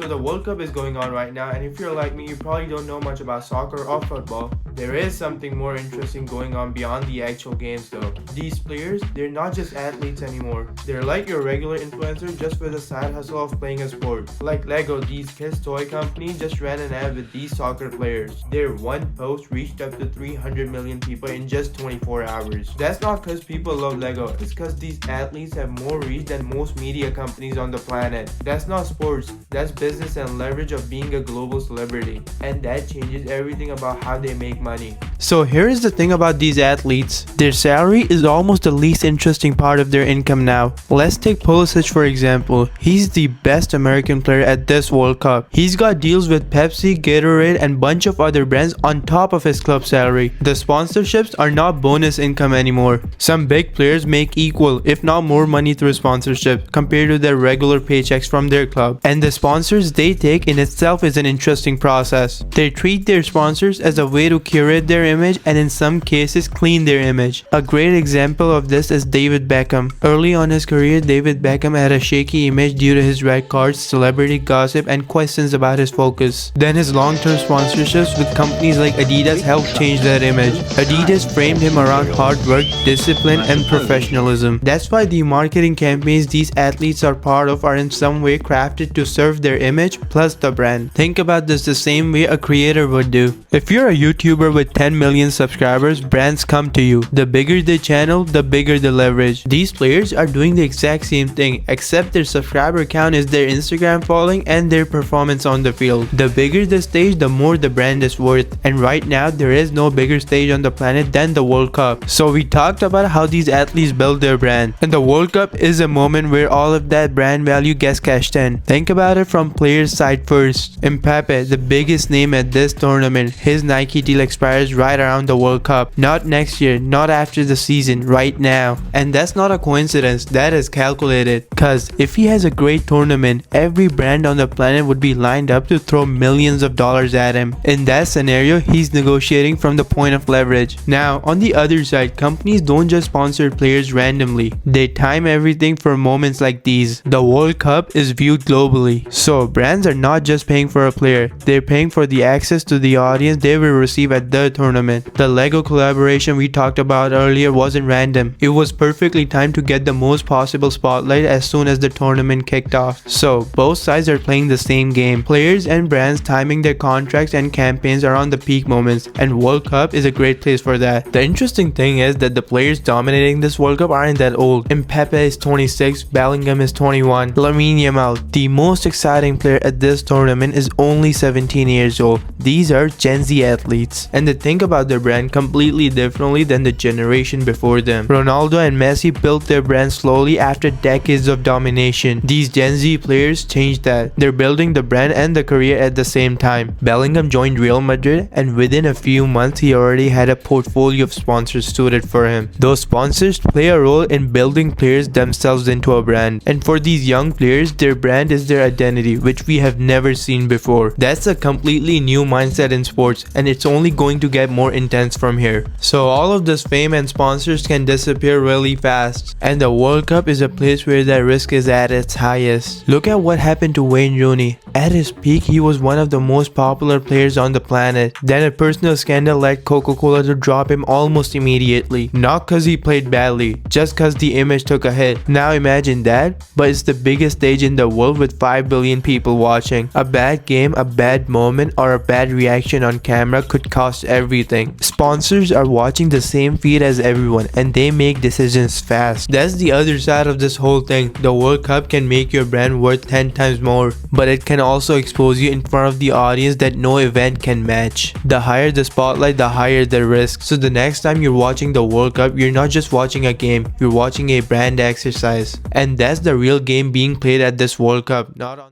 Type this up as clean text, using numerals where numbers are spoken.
So the World Cup is going on right now, and if you're like me, you probably don't know much about soccer or football. There is something more interesting going on beyond the actual games though. These players, they're not just athletes anymore. They're like your regular influencer just with a side hustle of playing a sport. Like Lego, these kids toy company just ran an ad with these soccer players. Their one post reached up to 300 million people in just 24 hours. That's not because people love Lego, it's because these athletes have more reach than most media companies on the planet. That's not sports, that's business and leverage of being a global celebrity. And that changes everything about how they make money. So here is the thing about these athletes. Their salary is almost the least interesting part of their income now. Let's take Pulisic for example. He's the best American player at this World Cup. He's got deals with Pepsi, Gatorade and bunch of other brands on top of his club salary. The sponsorships are not bonus income anymore. Some big players make equal if not more money through sponsorship compared to their regular paychecks from their club. And the sponsors they take in itself is an interesting process. They treat their sponsors as a way to curate their image and in some cases clean their image. A great example of this is David Beckham. Early on his career, David Beckham had a shaky image due to his red cards, celebrity gossip and questions about his focus. Then his long-term sponsorships with companies like Adidas helped change that image. Adidas framed him around hard work, discipline and professionalism. That's why the marketing campaigns these athletes are part of are in some way crafted to serve their image plus the brand. Think about this the same way a creator would do. If you're a YouTuber with 10 million subscribers, brands come to you. The bigger the channel, the bigger the leverage. These players are doing the exact same thing, except their subscriber count is their Instagram following and their performance on the field. The bigger the stage, the more the brand is worth. And right now, there is no bigger stage on the planet than the World Cup. So we talked about how these athletes build their brand. And the World Cup is a moment where all of that brand value gets cashed in. Think about it from players' side first. Mbappe, the biggest name at this tournament, his Nike deal expires right around the World Cup. Not next year, not after the season, right now. And that's not a coincidence, that is calculated. Cause if he has a great tournament, every brand on the planet would be lined up to throw millions of dollars at him. In that scenario, he's negotiating from the point of leverage. Now, on the other side, companies don't just sponsor players randomly. They time everything for moments like these. The World Cup is viewed globally. So brands are not just paying for a player, they're paying for the access to the audience they will receive at the tournament. The Lego collaboration we talked about earlier wasn't random. It was perfectly timed to get the most possible spotlight as soon as the tournament kicked off. So both sides are playing the same game. Players and brands timing their contracts and campaigns around the peak moments, and World Cup is a great place for that. The interesting thing is that the players dominating this World Cup aren't that old. Mbappe is 26, Bellingham is 21, Lamine Yamal, the most exciting player at this tournament, is only 17 years old. These are Gen Z athletes, and they think about their brand completely differently than the generation before them. Ronaldo and Messi built their brand slowly after decades of domination. These Gen Z players changed that. They're building the brand and the career at the same time. Bellingham joined Real Madrid, and within a few months he already had a portfolio of sponsors suited for him. Those sponsors play a role in building players themselves into a brand, and for these young players, their brand is their identity, which we have never seen before. That's a completely new mindset in sports, and it's only going to get more intense from here. So all of this fame and sponsors can disappear really fast, and the World Cup is a place where that risk is at its highest. Look at what happened to Wayne Rooney. At his peak, he was one of the most popular players on the planet. Then a personal scandal led Coca-Cola to drop him almost immediately. Not cause he played badly, just cause the image took a hit. Now imagine that, but it's the biggest stage in the world with 5 billion people watching. A bad game, a bad moment, or a bad reaction on camera could cost everything. Sponsors are watching the same feed as everyone, and they make decisions fast. That's the other side of this whole thing. The World Cup can make your brand worth 10 times more, but it can also expose you in front of the audience that no event can match. The higher the spotlight, the higher the risk. So the next time you're watching the World Cup, you're not just watching a game, you're watching a brand exercise. And that's the real game being played at this World Cup, not on